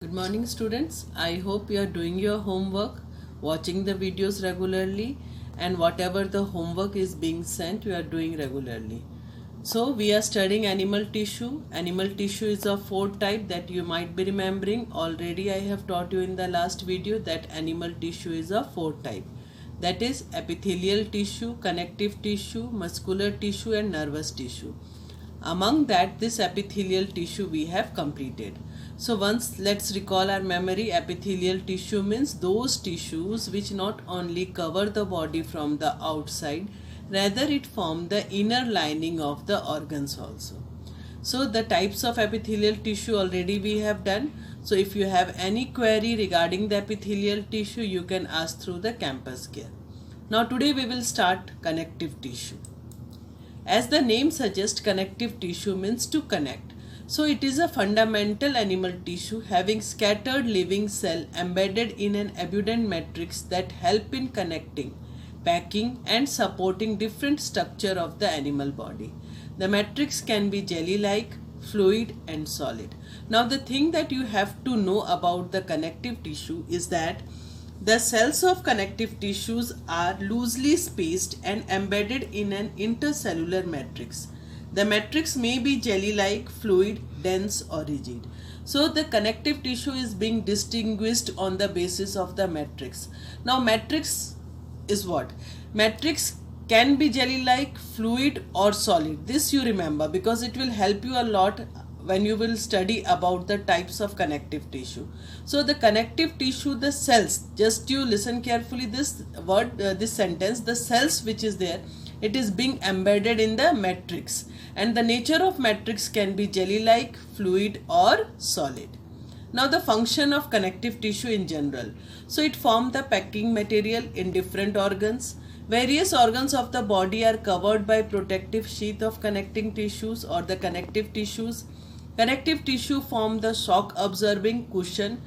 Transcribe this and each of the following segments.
Good morning students. I hope you are doing your homework, watching the videos regularly, and whatever the homework is being sent you are doing regularly. So we are studying animal tissue. Animal tissue is of four type that you might be remembering. Already I have taught you in the last video that animal tissue is of four type. That is epithelial tissue, connective tissue, muscular tissue and nervous tissue. Among that, this epithelial tissue we have completed. So once let's recall our memory. Epithelial tissue means those tissues which not only cover the body from the outside, rather it form the inner lining of the organs also. So the types of epithelial tissue already we have done. So if you have any query regarding the epithelial tissue, you can ask through the campus care. Now today we will start connective tissue. As the name suggests, connective tissue means to connect. So it is a fundamental animal tissue having scattered living cell embedded in an abundant matrix that help in connecting, packing and supporting different structure of the animal body. The matrix can be jelly-like, fluid and solid. Now the thing that you have to know about the connective tissue is that the cells of connective tissues are loosely spaced and embedded in an intercellular matrix. The matrix may be jelly-like, fluid, dense or rigid. So the connective tissue is being distinguished on the basis of the matrix. Now matrix is what? Matrix can be jelly-like, fluid or solid. This you remember because it will help you a lot when you will study about the types of connective tissue. So the connective tissue, the cells, just you listen carefully this word, this sentence, the cells which is there, it is being embedded in the matrix, and the nature of matrix can be jelly-like, fluid or solid. Now the function of connective tissue in general. So it forms the packing material in different organs. Various organs of the body are covered by protective sheath of connecting tissues or the connective tissues. Connective tissue form the shock absorbing cushion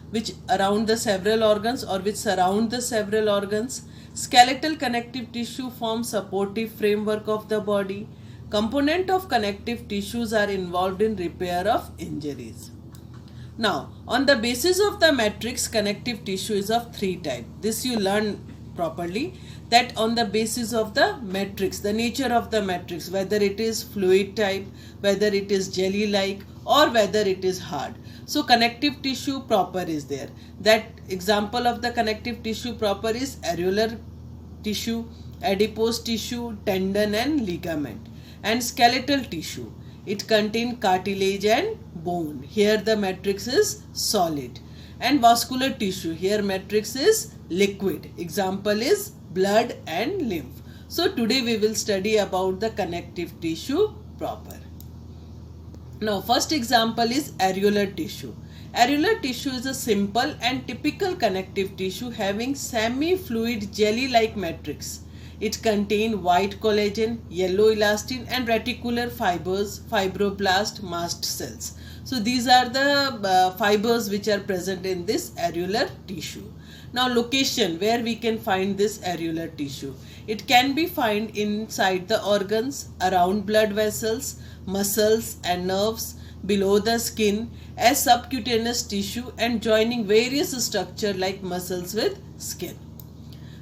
which around the several organs or which surround the several organs. Skeletal connective tissue forms supportive framework of the body. Component of connective tissues are involved in repair of injuries. Now, on the basis of the matrix, connective tissue is of three types. This you learn properly, that on the basis of the matrix, the nature of the matrix, whether it is fluid type, whether it is jelly-like or whether it is hard. So connective tissue proper is there. That example of the connective tissue proper is areolar tissue, adipose tissue, tendon and ligament. And skeletal tissue, it contains cartilage and bone. Here the matrix is solid. And vascular tissue, here matrix is liquid. Example is blood and lymph. So today we will study about the connective tissue proper. Now first example is areolar tissue. Areolar tissue is a simple and typical connective tissue having semi-fluid jelly-like matrix. It contains white collagen, yellow elastin and reticular fibers, fibroblast, mast cells. So these are the fibers which are present in this areolar tissue. Now location where we can find this areolar tissue. It can be found inside the organs, around blood vessels, muscles and nerves, below the skin, as subcutaneous tissue and joining various structures like muscles with skin.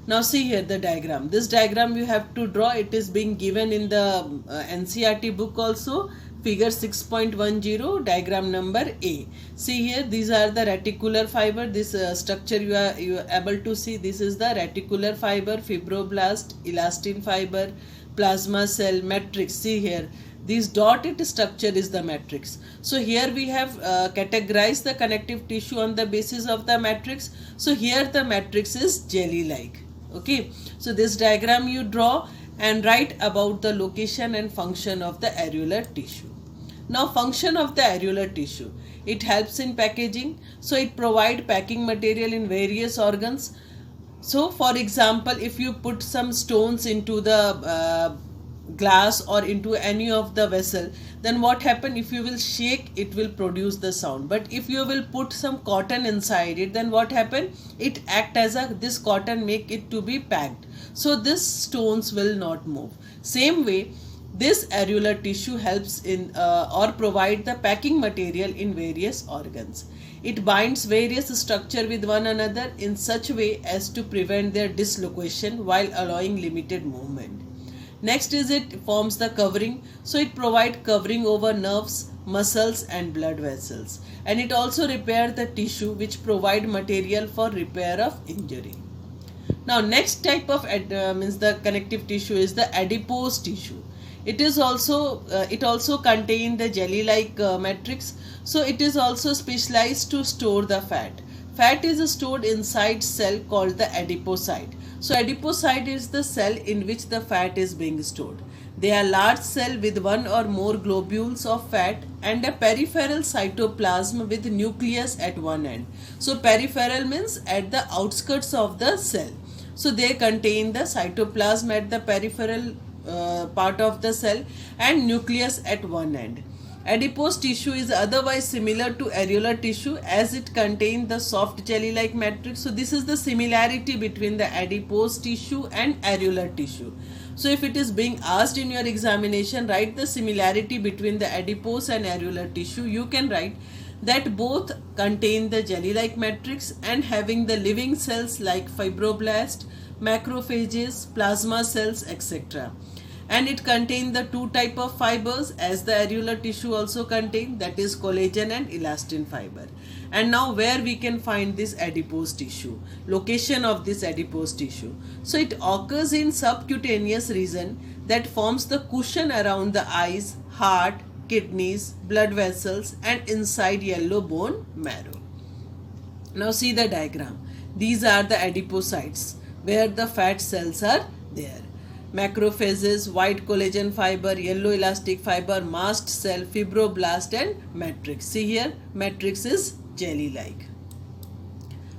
Now see here the diagram. This diagram you have to draw. It is being given in the NCERT book also. Figure 6.10, diagram number A. See here, these are the reticular fiber. This structure you are able to see. This is the reticular fiber, fibroblast, elastin fiber, plasma cell, matrix. See here, this dotted structure is the matrix. So here we have categorized the connective tissue on the basis of the matrix. So here the matrix is jelly-like. Okay, so this diagram you draw and write about the location and function of the areolar tissue. Now function of the areolar tissue. It helps in packaging. So it provides packing material in various organs. So for example, if you put some stones into the glass or into any of the vessel, then what happen? If you will shake, it will produce the sound. But if you will put some cotton inside it, then what happen? It act as this cotton make it to be packed. So this stones will not move. Same way, this areolar tissue helps in or provide the packing material in various organs. It binds various structure with one another in such way as to prevent their dislocation while allowing limited movement. Next is it forms the covering. So it provides covering over nerves, muscles and blood vessels. And it also repairs the tissue which provide material for repair of injury. Now next type of means the connective tissue is the adipose tissue. It also contain the jelly-like matrix. So it is also specialized to store the fat. Fat is stored inside cell called the adipocyte. So adipocyte is the cell in which the fat is being stored. They are large cell with one or more globules of fat and a peripheral cytoplasm with nucleus at one end. So peripheral means at the outskirts of the cell. So they contain the cytoplasm at the peripheral part of the cell and nucleus at one end. Adipose tissue is otherwise similar to areolar tissue as it contains the soft jelly-like matrix. So this is the similarity between the adipose tissue and areolar tissue. So if it is being asked in your examination, write the similarity between the adipose and areolar tissue. You can write that both contain the jelly-like matrix and having the living cells like fibroblast, macrophages, plasma cells, etc. And it contains the two type of fibers as the areolar tissue also contain, that is collagen and elastin fiber. And now where we can find this adipose tissue, location of this adipose tissue. So it occurs in subcutaneous region that forms the cushion around the eyes, heart, kidneys, blood vessels and inside yellow bone marrow. Now see the diagram. These are the adipocytes where the fat cells are there. Macrophages, white collagen fiber, yellow elastic fiber, mast cell, fibroblast and matrix. See here, matrix is jelly-like.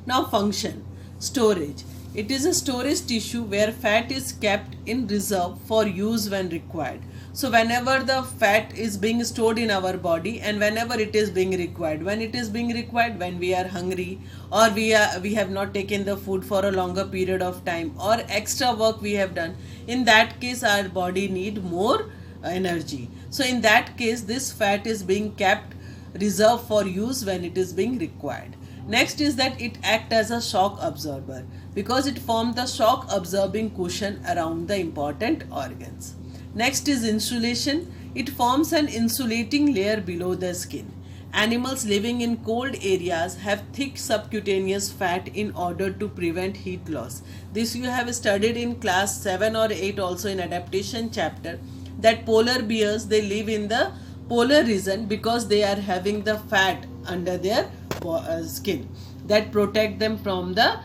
Now function, storage. It is a storage tissue where fat is kept in reserve for use when required. So whenever the fat is being stored in our body and whenever it is being required, when it is being required, when we are hungry or we have not taken the food for a longer period of time or extra work we have done, in that case our body need more energy. So in that case this fat is being kept reserved for use when it is being required. Next is that it acts as a shock absorber because it forms the shock absorbing cushion around the important organs. Next is insulation. It forms an insulating layer below the skin. Animals living in cold areas have thick subcutaneous fat in order to prevent heat loss. This you have studied in class 7 or 8 also in adaptation chapter, that polar bears, they live in the polar region because they are having the fat under their skin that protect them from the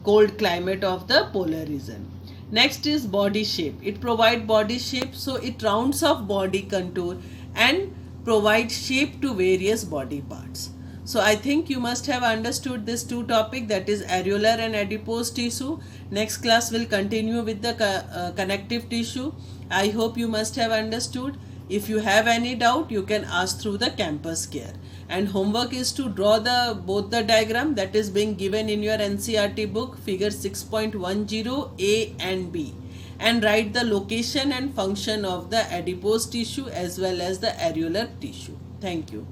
cold climate of the polar region. Next is body shape. It provides body shape, so it rounds off body contour and provides shape to various body parts. So I think you must have understood this two topic, that is areolar and adipose tissue. Next class will continue with the connective tissue. I hope you must have understood. If you have any doubt, you can ask through the campus care. And homework is to draw both the diagram that is being given in your NCERT book, figure 6.10 A and B, and write the location and function of the adipose tissue as well as the areolar tissue. Thank you.